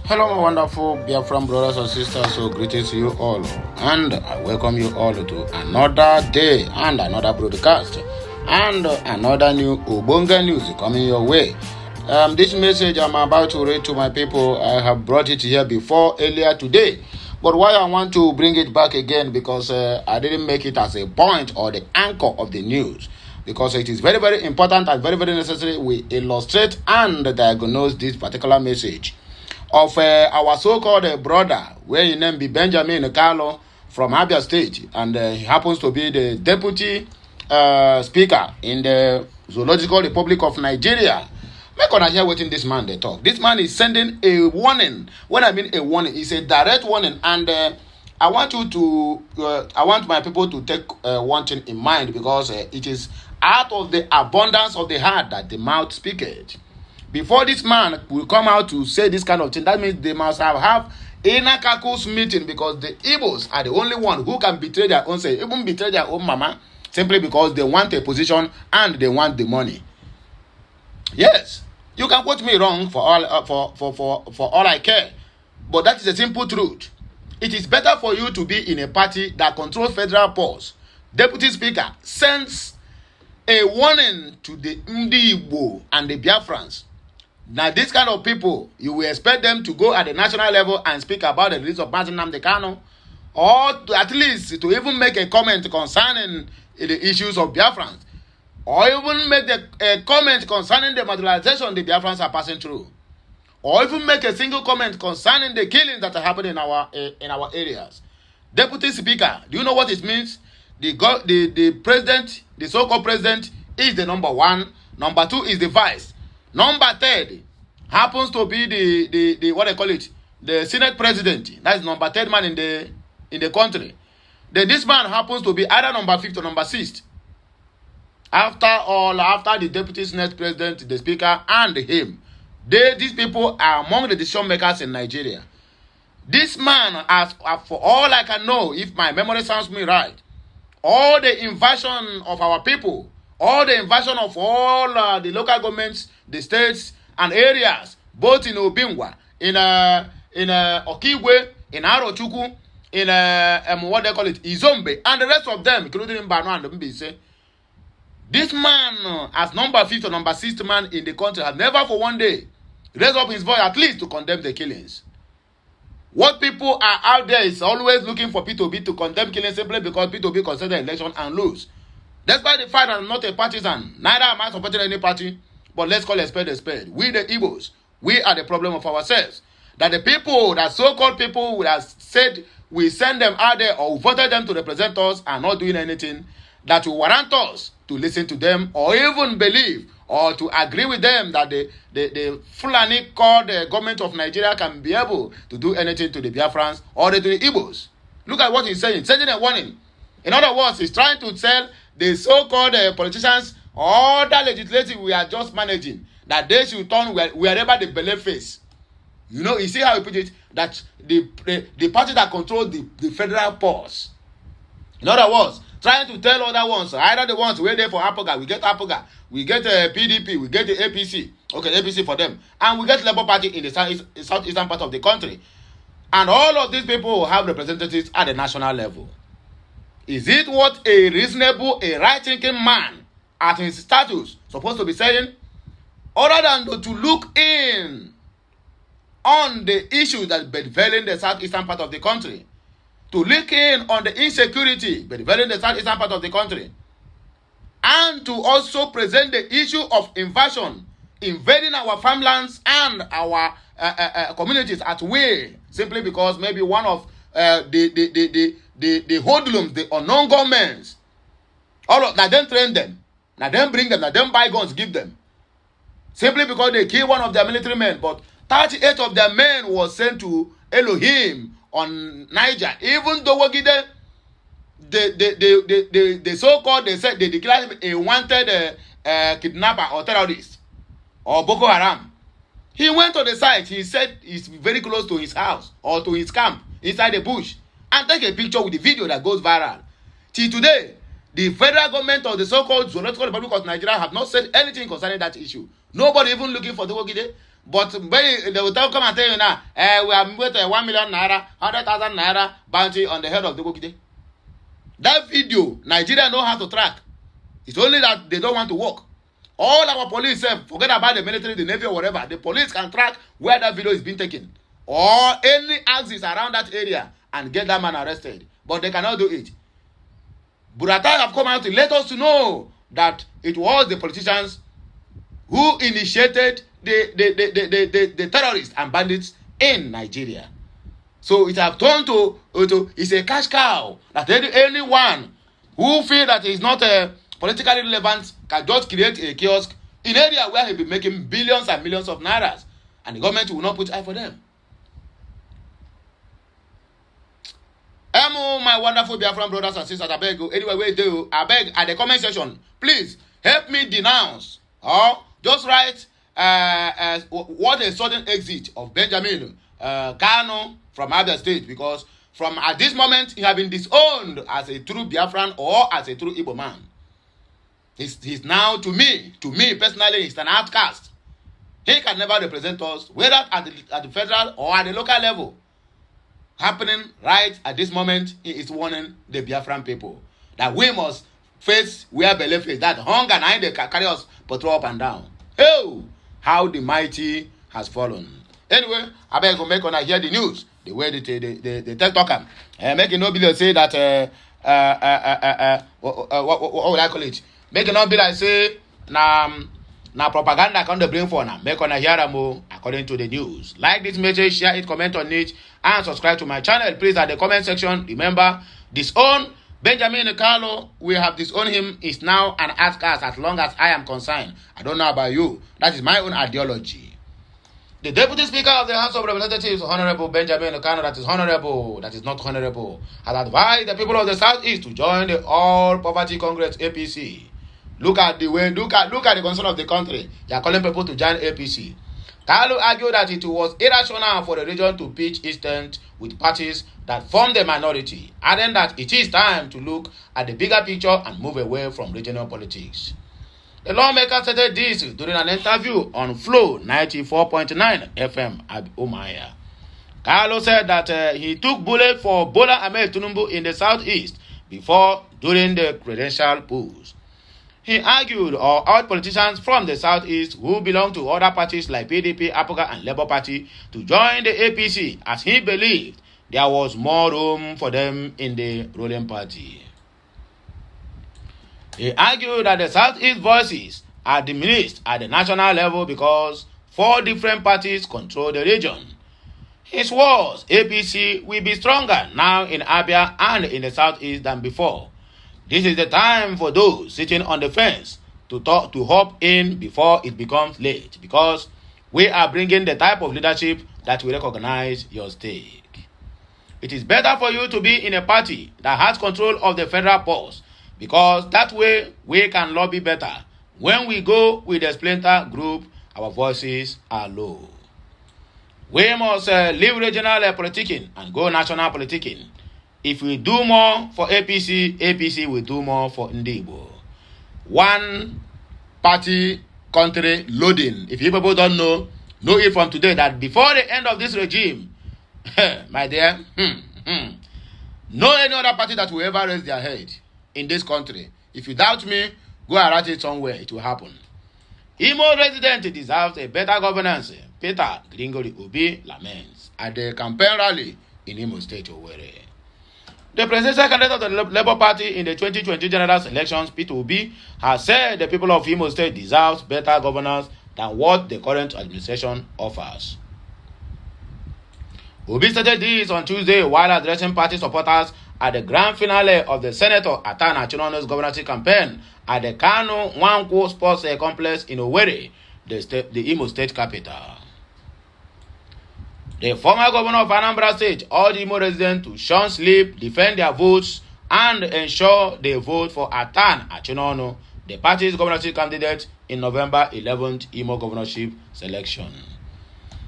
Hello, my wonderful BIAFRAN brothers and sisters. So, greetings to you all, and I welcome you all to another day and another broadcast and another new Ubunga news coming your way. This message I'm about to read to my people, I have brought it here before earlier today, but why I want to bring it back again because I didn't make it as a point or the anchor of the news. Because it is very, very important and very, very necessary we illustrate and diagnose this particular message of our so-called brother, where his name be Benjamin Carlo from Abia State, and he happens to be the deputy speaker in the Zoological Republic of Nigeria. Make una hear wetin this man dey talk. This man is sending a warning. When I mean a warning, it's a direct warning, and I want my people to take one thing in mind, because it is out of the abundance of the heart that the mouth speaketh. Before this man will come out to say this kind of thing, that means they must have inner caucus meeting, because the Igbos are the only one who can betray their own self, even betray their own mama, simply because they want a position and they want the money. Yes, you can quote me wrong for all I care, but that is a simple truth. It is better for you to be in a party that controls federal purse. Deputy Speaker sends a warning to the Igbo and the Biafrans. Now, this kind of people, you will expect them to go at the national level and speak about the release of Martin Nnamdi Kanu, or at least to even make a comment concerning the issues of Biafrans, or even make a comment concerning the marginalization the Biafrans are passing through, or even make a single comment concerning the killings that are happening in our areas. Deputy Speaker, do you know what it means? The president, the so-called president, is the number one. Number two is the vice. Number third happens to be the what they call it, the Senate president. That is number third man in the country. Then this man happens to be either number fifth or number sixth. After the deputy Senate president, the speaker, and him, these people are among the decision makers in Nigeria. This man, as for all I can know, if my memory serves me right, all the invasion of our people, all the invasion of all the local governments, the states and areas, both in Obingwa, in Okigwe, in Arochukwu, in what they call it, Izombe, and the rest of them, including Mbano and Mbise. This man, as number 5th or number 6th man in the country, has never for one day raised up his voice at least to condemn the killings. What people are out there is always looking for P2B to condemn killing simply because P2B consider election and lose. Despite the fact that I'm not a partisan, neither am I supporting any party, but let's call a spade a spade. We the Igbos, we are the problem of ourselves. That the people, that so-called people who have said we send them out there or voted them to represent us are not doing anything that will warrant us to listen to them or even believe or to agree with them that the Fulani called the government of Nigeria can be able to do anything to the Biafrans or to the Igbos. Look at what he's saying, sending a warning. In other words, he's trying to tell the so-called politicians or the legislative we are just managing that they should turn wherever the belly face. You know, you see how he put it, that the party that controls the federal purse. In other words, trying to tell other ones, either the ones who are there for Apoga, we get Apoga, we get PDP, we get the APC, okay, APC for them, and we get Labour Party in the southeastern part of the country. And all of these people have representatives at the national level. Is it what a reasonable, a right-thinking man at his status supposed to be saying? Other than to look in on the issues that bedevil the southeastern part of the country, to look in on the insecurity bedeviling the southeastern part of the country, and to also present the issue of invasion, invading our farmlands and our communities at will, simply because maybe one of the hoodlums, the unknown governments, all of that, them train them, now them bring them, now them buy guns, give them, simply because they kill one of their military men. But 38 of their men was sent to Elohim on Niger, even though Wogide, the so-called, they said they declared him a wanted kidnapper or terrorist or Boko Haram. He went to the site. He said he's very close to his house or to his camp inside the bush, and take a picture with the video that goes viral. Till today, the federal government of the so-called Zoological Republic of Nigeria have not said anything concerning that issue. Nobody even looking for the Wogide. But when they will come and tell you now, we are with 1 million naira, 100,000 naira bounty on the head of the Bokide. That video, Nigeria know how to track. It's only that they don't want to work. All our police say, forget about the military, the navy, or whatever. The police can track where that video is being taken, or any axis around that area, and get that man arrested. But they cannot do it. Buratai have come out to let us to know that it was the politicians who initiated the terrorists and bandits in Nigeria. So it have turned to it's a cash cow that anyone who feel that is not politically relevant can just create a kiosk in area where he'll be making billions and millions of nairas, and the government will not put eye for them. My wonderful Biafran brothers and sisters, I beg you, anyway, we do, I beg at the comment section, please help me denounce, or just write what a sudden exit of Benjamin Kano from Abia State, because from at this moment he has been disowned as a true Biafran or as a true Igbo man. He's now, to me personally, he's an outcast. He can never represent us, whether at the federal or at the local level. Happening right at this moment, he is warning the Biafran people that we must face where belief is, that hunger and they carry us patrol up and down. Oh, how the mighty has fallen. Anyway, I beg you make on hear the news the way the tech talker make it no be like say that what would I call it? Make it not be like say na propaganda can bring for now. Make on hear them according to the news. Like this message, share it, comment on it, and subscribe to my channel. Please at the comment section. Remember, disown Benjamin Carlo. We have disowned him. Is now an outcast as long as I am concerned. I don't know about you. That is my own ideology. The Deputy Speaker of the House of Representatives, Honorable Benjamin Kano, that is honorable, that is not honorable, has advised the people of the Southeast to join the All Poverty Congress APC. Look at the concern of the country. They are calling people to join APC. Kalu argued that it was irrational for the region to pitch its tent with parties that form the minority, adding that it is time to look at the bigger picture and move away from regional politics. The lawmaker stated this during an interview on Flow 94.9 FM at Umaya. Carlo said that he took bullet for Bola Ahmed Tinubu in the Southeast before during the presidential polls. He argued or urged politicians from the Southeast who belong to other parties like PDP, APOGA, and Labour Party to join the APC, as he believed there was more room for them in the ruling party. He argued that the Southeast voices are diminished at the national level because 4 different parties control the region. His words, APC will be stronger now in Abia and in the Southeast than before. This is the time for those sitting on the fence to hop in before it becomes late, because we are bringing the type of leadership that will recognize your stake. It is better for you to be in a party that has control of the federal pulse, because that way we can lobby better. When we go with the splinter group, our voices are low. We must leave regional politicking and go national politicking. If we do more for APC, APC will do more for Ndibo. One party country loading. If you people don't know it from today that before the end of this regime, my dear, no any other party that will ever raise their head in this country. If you doubt me, go and write it somewhere. It will happen. Imo resident deserves a better governance. Peter Gringori Obi laments at the campaign rally in Imo State, Owerri. The presidential candidate of the Labour Party in the 2020 general elections, Peter Obi, has said the people of Imo State deserves better governance than what the current administration offers. Obi stated this on Tuesday while addressing party supporters at the grand finale of the Senator Atana Chinono's governorship campaign at the Kano Nwankwo Sports Complex in Owerri, the Imo State capital. The former governor of Anambra State urged Imo residents to shun sleep, defend their votes, and ensure they vote for Atan Achinono, the party's governorship candidate in November 11th Imo governorship selection.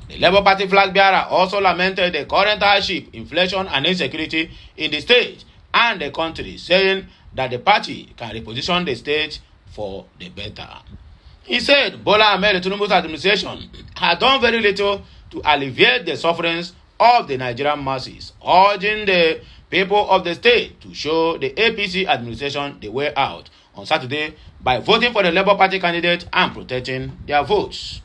The Labour Party flag bearer also lamented the current hardship, inflation, and insecurity in the state and the country, saying that the party can reposition the state for the better. He said Bola Ahmed Tinubu's administration had done very little to alleviate the sufferings of the Nigerian masses, urging the people of the state to show the APC administration the way out on Saturday by voting for the Labour Party candidate and protecting their votes.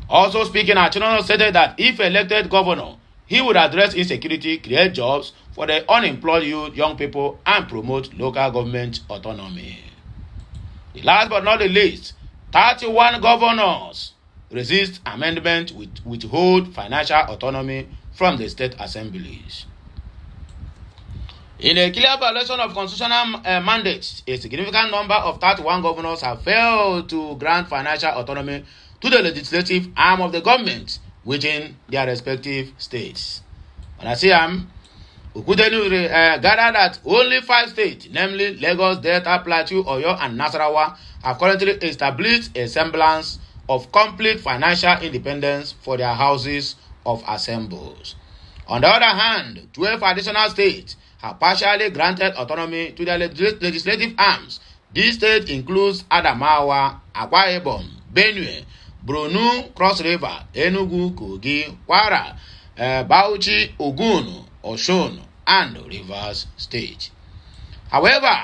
Also speaking, Achinono stated that if elected governor, he would address insecurity, create jobs for the unemployed young people, and promote local government autonomy. The last but not the least, 31 governors resist amendment withhold financial autonomy from the state assemblies. In a clear violation of constitutional mandates, a significant number of 31 governors have failed to grant financial autonomy to the legislative arm of the government within their respective states. When I say Ukudenu gathered that only 5 states, namely Lagos, Delta, Plateau, Oyo, and Nasarawa, have currently established a semblance of complete financial independence for their houses of assemblies. On the other hand, 12 additional states have partially granted autonomy to their legislative arms. These states include Adamawa, Akwa Ibom, Benue, Borno, Cross River, Enugu, Kogi, Kwara, Bauchi, Ogun, Osun, and Rivers State. However,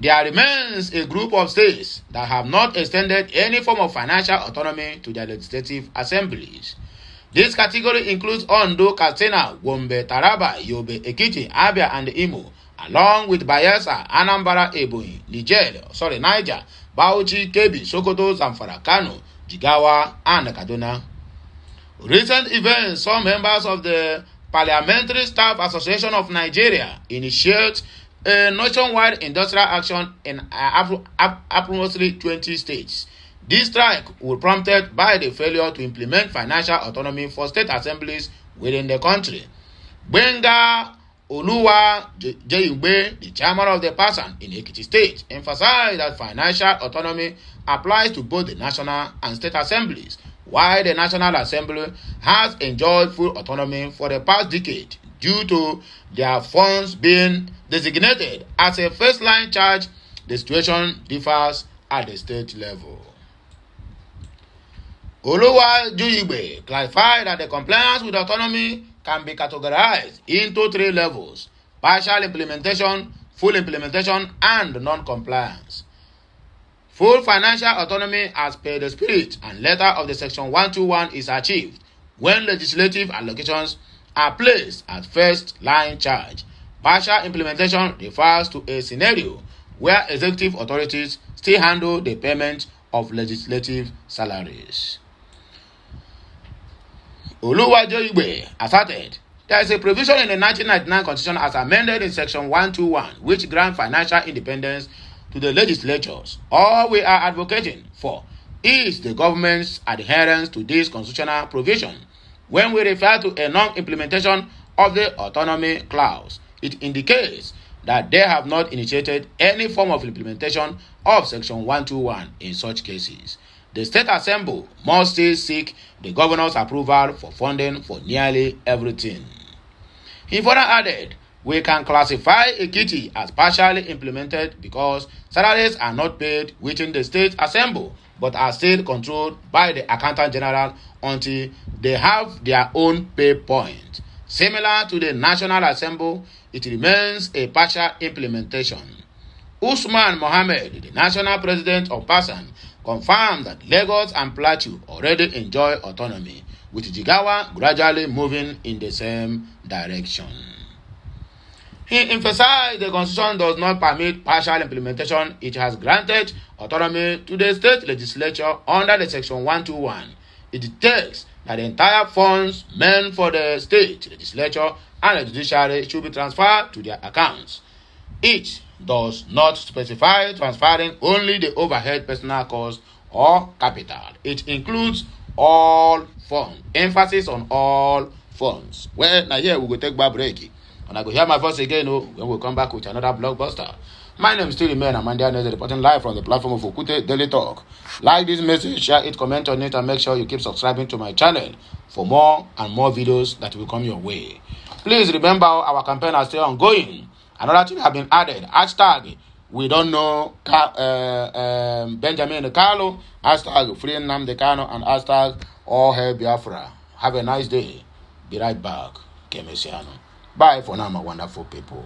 there remains a group of states that have not extended any form of financial autonomy to their legislative assemblies. This category includes Ondo, Katsina, Gombe, Taraba, Yobe, Ekiti, Abia, and Imo, along with Bayelsa, Anambra, Ebonyi, Niger, Bauchi, Kebbi, Sokoto, Zamfara, Kano, Jigawa, and Kaduna. Recent events saw members of the Parliamentary Staff Association of Nigeria initiate a nationwide industrial action in approximately 20 states. This strike was prompted by the failure to implement financial autonomy for state assemblies within the country. Benga Oluwa Jeyugbe, the chairman of the person in Ekiti State, emphasized that financial autonomy applies to both the national and state assemblies, while the National Assembly has enjoyed full autonomy for the past decade due to their funds being designated as a first-line charge. The situation differs at the state level. Oluwa Jeyugbe clarified that the compliance with autonomy can be categorized into 3 levels: partial implementation, full implementation, and non-compliance. Full financial autonomy as per the spirit and letter of the Section 121 is achieved when legislative allocations are placed as first-line charge. Partial implementation refers to a scenario where executive authorities still handle the payment of legislative salaries. Oluwa Jeyugbe asserted there is a provision in the 1999 Constitution as amended in Section 121 which grants financial independence to the legislatures. All we are advocating for is the government's adherence to this constitutional provision. When we refer to a non-implementation of the autonomy clause, it indicates that they have not initiated any form of implementation of Section 121 in such cases. The State Assembly must still seek the governor's approval for funding for nearly everything. He further added, we can classify Ekiti as partially implemented because salaries are not paid within the State Assembly but are still controlled by the Accountant General until they have their own pay point. Similar to the National Assembly, it remains a partial implementation. Usman Mohammed, the National President of PASAN, confirmed that Lagos and Plateau already enjoy autonomy, with Jigawa gradually moving in the same direction. He emphasized the Constitution does not permit partial implementation. It has granted autonomy to the state legislature under the Section 121. It dictates that the entire funds meant for the state legislature and the judiciary should be transferred to their accounts. It does not specify transferring only the overhead personal cost or capital. It includes all funds. Emphasis on all funds. Well, now here we go take back break. And I go hear my voice again when we come back with another blockbuster. My name is still remain Amanda Neze, reporting live from the platform of Okute Daily Talk. Like this message, share it, comment on it, and make sure you keep subscribing to my channel for more and more videos that will come your way. Please remember our campaign is still ongoing. Another thing has been added, hashtag We don't know Benjamin Carlo. Hashtag free Nnamdi Kanu and hashtag all hail Biafra. Have a nice day. Be right back. Kemesiano. Bye for now, my wonderful people.